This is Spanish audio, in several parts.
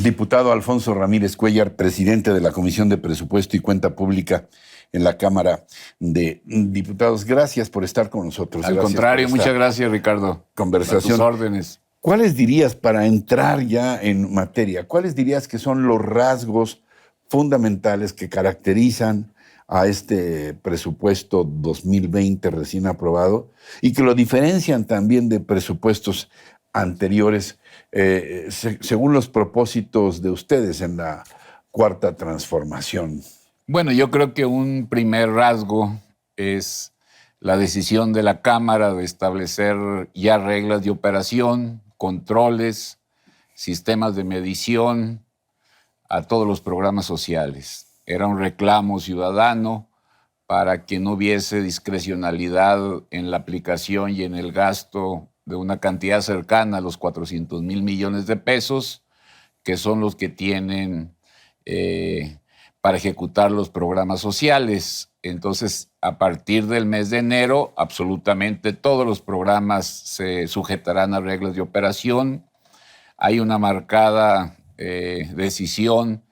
Diputado Alfonso Ramírez Cuéllar, presidente de la Comisión de Presupuesto y Cuenta Pública en la Cámara de Diputados. Gracias por estar con nosotros. Al contrario, muchas gracias, Ricardo. Conversación. A tus órdenes. ¿Cuáles dirías, para entrar ya en materia, cuáles dirías que son los rasgos fundamentales que caracterizan a este presupuesto 2020 recién aprobado y que lo diferencian también de presupuestos anteriores según los propósitos de ustedes en la Cuarta Transformación? Bueno, yo creo que un primer rasgo es la decisión de la Cámara de establecer ya reglas de operación, controles, sistemas de medición a todos los programas sociales. Era un reclamo ciudadano para que no hubiese discrecionalidad en la aplicación y en el gasto de una cantidad cercana a los 400,000 millones de pesos, que son los que tienen para ejecutar los programas sociales. Entonces, a partir del mes de enero, absolutamente todos los programas se sujetarán a reglas de operación. Hay una marcada decisión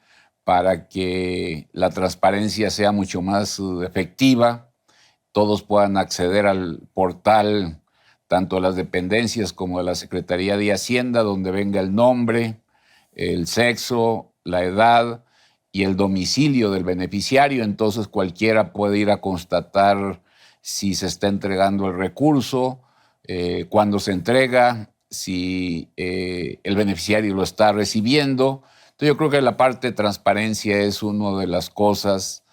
para que la transparencia sea mucho más efectiva, todos puedan acceder al portal, tanto de las dependencias como de la Secretaría de Hacienda, donde venga el nombre, el sexo, la edad y el domicilio del beneficiario. Entonces cualquiera puede ir a constatar si se está entregando el recurso, cuándo se entrega, si el beneficiario lo está recibiendo. Entonces yo creo que la parte de transparencia es una de las cosas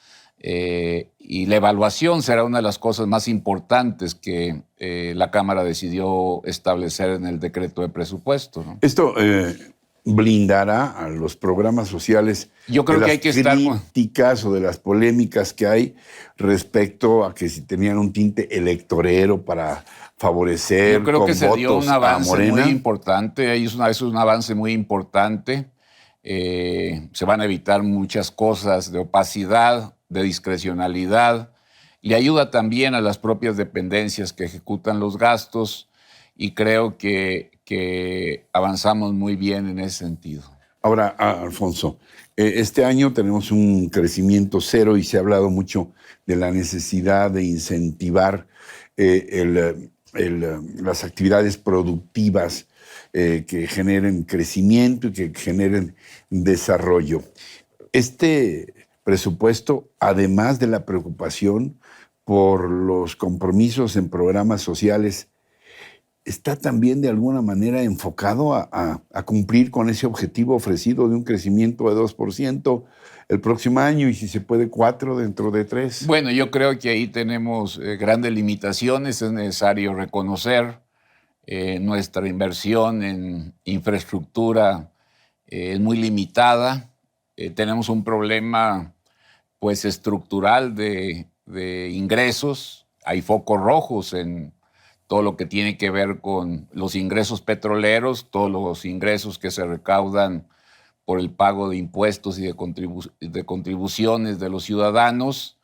y la evaluación será una de las cosas más importantes que la Cámara decidió establecer en el decreto de presupuesto, ¿no? Esto blindará a los programas sociales. Yo creo que hay que estar críticas o de las polémicas que hay respecto a que si tenían un tinte electorero para favorecer. Yo creo que se dio un avance muy importante. Eso es un avance muy importante. Se van a evitar muchas cosas de opacidad, de discrecionalidad. Le ayuda también a las propias dependencias que ejecutan los gastos y creo que avanzamos muy bien en ese sentido. Ahora, Alfonso, este año tenemos un crecimiento cero y se ha hablado mucho de la necesidad de incentivar las actividades productivas que generen crecimiento y que generen desarrollo. Este presupuesto, además de la preocupación por los compromisos en programas sociales, ¿está también de alguna manera enfocado a cumplir con ese objetivo ofrecido de un crecimiento de 2% el próximo año y si se puede 4% dentro de 3%? Bueno, yo creo que ahí tenemos grandes limitaciones. Es necesario reconocer nuestra inversión en infraestructura es muy limitada. Tenemos un problema pues estructural de ingresos. Hay focos rojos en todo lo que tiene que ver con los ingresos petroleros, todos los ingresos que se recaudan por el pago de impuestos y de contribuciones de los ciudadanos.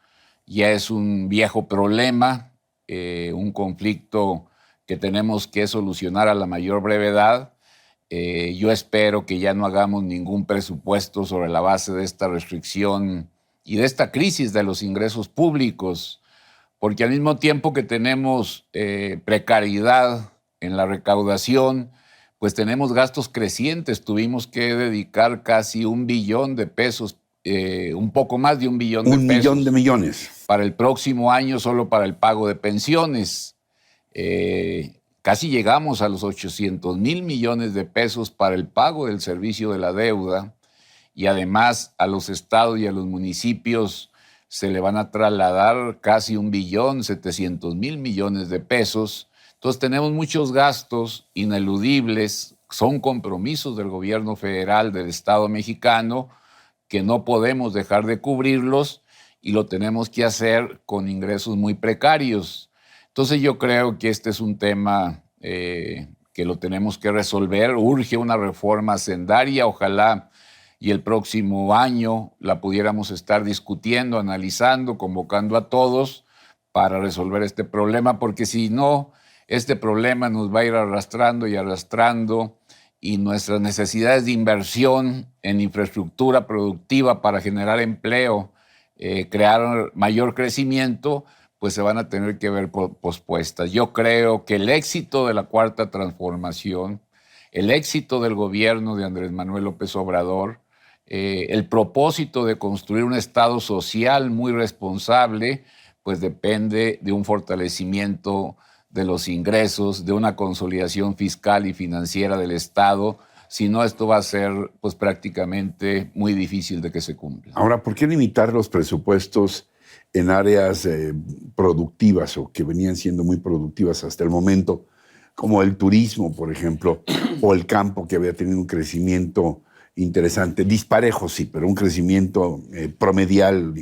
Ya es un viejo problema, un conflicto que tenemos que solucionar a la mayor brevedad. Yo espero que ya no hagamos ningún presupuesto sobre la base de esta restricción y de esta crisis de los ingresos públicos, porque al mismo tiempo que tenemos precariedad en la recaudación, pues tenemos gastos crecientes. Tuvimos que dedicar casi 1 billón de pesos, un poco más de 1 billón de pesos. 1 millón de millones. Para el próximo año solo para el pago de pensiones. Casi llegamos a los 800,000 millones de pesos para el pago del servicio de la deuda y además a los estados y a los municipios se le van a trasladar casi 1.700.000 millones de pesos. Entonces tenemos muchos gastos ineludibles, son compromisos del gobierno federal, del Estado mexicano, que no podemos dejar de cubrirlos y lo tenemos que hacer con ingresos muy precarios. Entonces yo creo que este es un tema que lo tenemos que resolver. Urge una reforma hacendaria, ojalá y el próximo año la pudiéramos estar discutiendo, analizando, convocando a todos para resolver este problema, porque si no, este problema nos va a ir arrastrando y arrastrando y nuestras necesidades de inversión en infraestructura productiva para generar empleo, crear mayor crecimiento, pues se van a tener que ver pospuestas. Yo creo que el éxito de la Cuarta Transformación, el éxito del gobierno de Andrés Manuel López Obrador, el propósito de construir un Estado social muy responsable, pues depende de un fortalecimiento de los ingresos, de una consolidación fiscal y financiera del Estado. Si no, esto va a ser pues prácticamente muy difícil de que se cumpla. Ahora, ¿por qué limitar los presupuestos en áreas productivas o que venían siendo muy productivas hasta el momento, como el turismo, por ejemplo, o el campo, que había tenido un crecimiento interesante, disparejo sí, pero un crecimiento promedial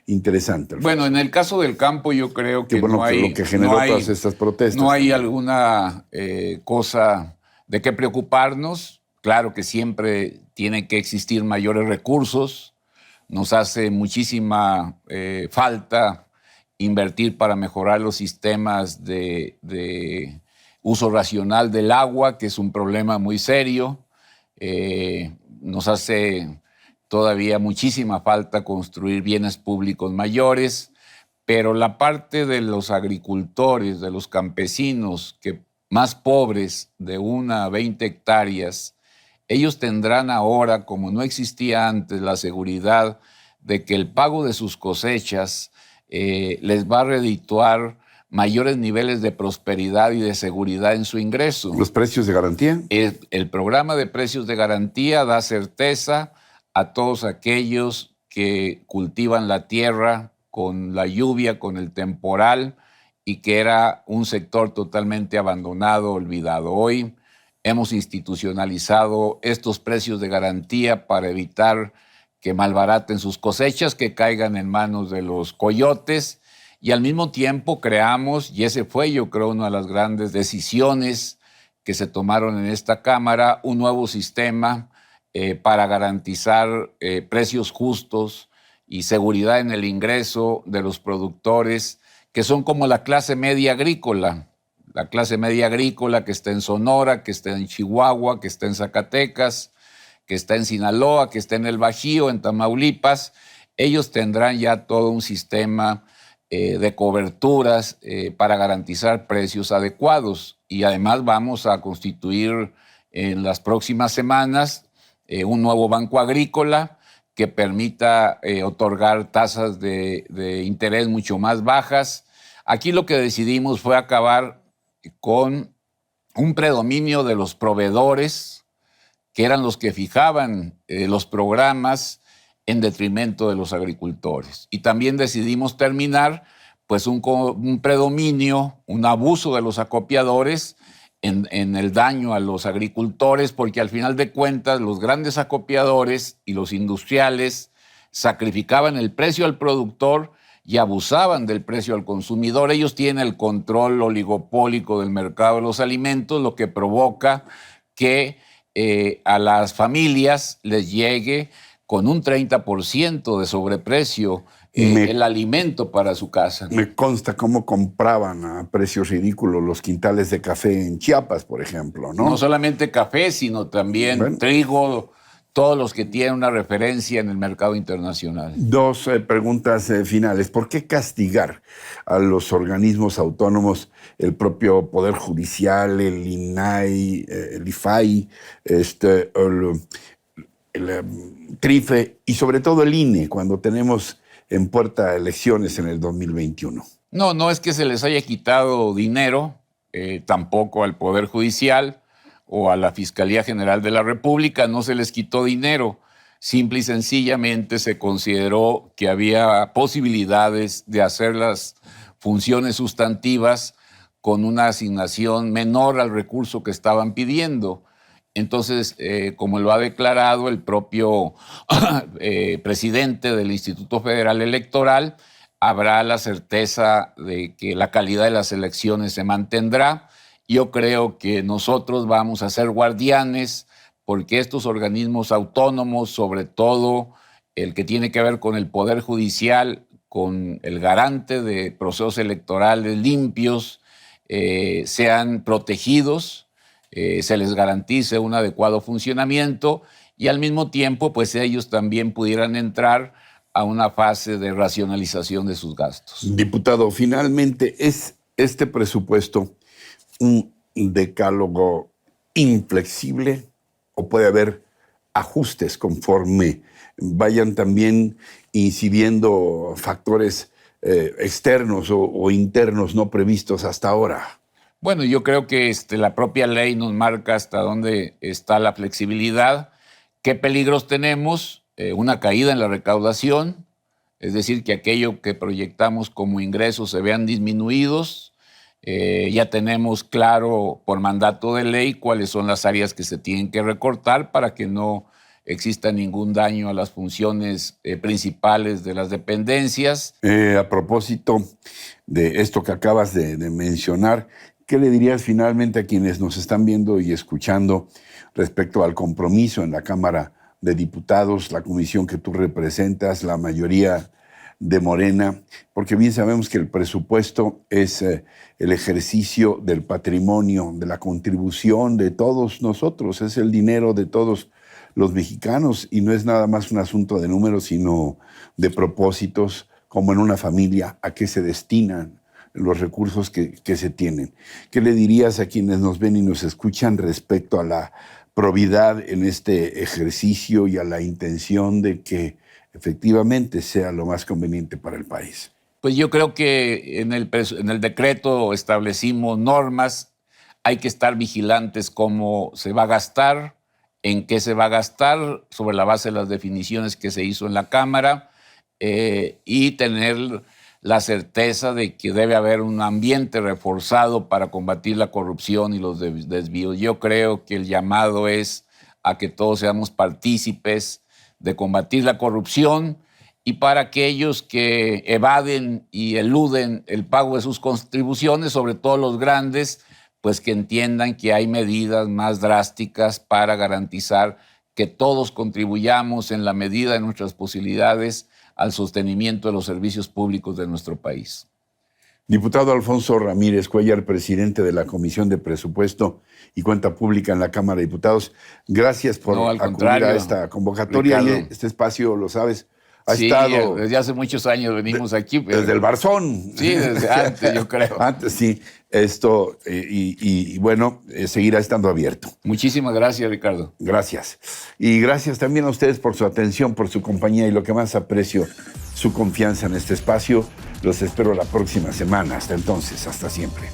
interesante? Bueno, en el caso del campo yo creo que bueno, no hay... lo que generó todas estas protestas. No hay alguna cosa de qué preocuparnos. Claro que siempre tienen que existir mayores recursos. Nos hace muchísima falta invertir para mejorar los sistemas de uso racional del agua, que es un problema muy serio. Nos hace todavía muchísima falta construir bienes públicos mayores, pero la parte de los agricultores, de los campesinos, que más pobres, de 1 a 20 hectáreas, ellos tendrán ahora, como no existía antes, la seguridad de que el pago de sus cosechas les va a redituar mayores niveles de prosperidad y de seguridad en su ingreso. ¿Los precios de garantía? El programa de precios de garantía da certeza a todos aquellos que cultivan la tierra con la lluvia, con el temporal, y que era un sector totalmente abandonado, olvidado. Hoy hemos institucionalizado estos precios de garantía para evitar que malbaraten sus cosechas, que caigan en manos de los coyotes, y al mismo tiempo creamos, y ese fue yo creo una de las grandes decisiones que se tomaron en esta Cámara, un nuevo sistema para garantizar precios justos y seguridad en el ingreso de los productores, que son como la clase media agrícola. La clase media agrícola que está en Sonora, que está en Chihuahua, que está en Zacatecas, que está en Sinaloa, que está en el Bajío, en Tamaulipas. Ellos tendrán ya todo un sistema de coberturas para garantizar precios adecuados. Y además vamos a constituir en las próximas semanas un nuevo banco agrícola que permita otorgar tasas de interés mucho más bajas. Aquí lo que decidimos fue acabar con un predominio de los proveedores, que eran los que fijaban los programas en detrimento de los agricultores. Y también decidimos terminar pues un predominio, un abuso de los acopiadores en el daño a los agricultores, porque al final de cuentas los grandes acopiadores y los industriales sacrificaban el precio al productor y abusaban del precio al consumidor. Ellos tienen el control oligopólico del mercado de los alimentos, lo que provoca que a las familias les llegue con un 30% de sobreprecio el alimento para su casa. Me consta cómo compraban a precios ridículos los quintales de café en Chiapas, por ejemplo, ¿no? No solamente café, sino también trigo, todos los que tienen una referencia en el mercado internacional. Dos preguntas finales. ¿Por qué castigar a los organismos autónomos, el propio Poder Judicial, el INAI, el IFAI, el CRIFE y sobre todo el INE cuando tenemos en puerta elecciones en el 2021? No es que se les haya quitado dinero, tampoco al Poder Judicial o a la Fiscalía General de la República, no se les quitó dinero. Simple y sencillamente se consideró que había posibilidades de hacer las funciones sustantivas con una asignación menor al recurso que estaban pidiendo. Entonces, como lo ha declarado el propio presidente del Instituto Federal Electoral, habrá la certeza de que la calidad de las elecciones se mantendrá. Yo creo que nosotros vamos a ser guardianes porque estos organismos autónomos, sobre todo el que tiene que ver con el Poder Judicial, con el garante de procesos electorales limpios, sean protegidos se les garantice un adecuado funcionamiento y al mismo tiempo pues ellos también pudieran entrar a una fase de racionalización de sus gastos. Diputado, finalmente, ¿es este presupuesto un decálogo inflexible o puede haber ajustes conforme vayan también incidiendo factores externos o internos no previstos hasta ahora? Bueno, yo creo que la propia ley nos marca hasta dónde está la flexibilidad, qué peligros tenemos, una caída en la recaudación, es decir, que aquello que proyectamos como ingresos se vean disminuidos. Ya tenemos claro por mandato de ley cuáles son las áreas que se tienen que recortar para que no exista ningún daño a las funciones principales de las dependencias. A propósito de esto que acabas de mencionar, ¿qué le dirías finalmente a quienes nos están viendo y escuchando respecto al compromiso en la Cámara de Diputados, la comisión que tú representas, la mayoría de Morena? Porque bien sabemos que el presupuesto es el ejercicio del patrimonio, de la contribución de todos nosotros, es el dinero de todos los mexicanos y no es nada más un asunto de números, sino de propósitos, como en una familia, a qué se destinan los recursos que se tienen. ¿Qué le dirías a quienes nos ven y nos escuchan respecto a la probidad en este ejercicio y a la intención de que efectivamente sea lo más conveniente para el país? Pues yo creo que en el decreto establecimos normas, hay que estar vigilantes cómo se va a gastar, en qué se va a gastar, sobre la base de las definiciones que se hizo en la Cámara, y tener la certeza de que debe haber un ambiente reforzado para combatir la corrupción y los desvíos. Yo creo que el llamado es a que todos seamos partícipes de combatir la corrupción y para aquellos que evaden y eluden el pago de sus contribuciones, sobre todo los grandes, pues que entiendan que hay medidas más drásticas para garantizar que todos contribuyamos en la medida de nuestras posibilidades al sostenimiento de los servicios públicos de nuestro país. Diputado Alfonso Ramírez Cuéllar, presidente de la Comisión de Presupuesto y Cuenta Pública en la Cámara de Diputados, gracias por acudir a esta convocatoria. Y este espacio, lo sabes, ha estado... desde hace muchos años venimos aquí. Pero, desde el Barzón. Sí, desde antes, yo creo. Antes, sí. Esto, bueno, seguirá estando abierto. Muchísimas gracias, Ricardo. Gracias. Y gracias también a ustedes por su atención, por su compañía y lo que más aprecio, su confianza en este espacio. Los espero la próxima semana. Hasta entonces, hasta siempre.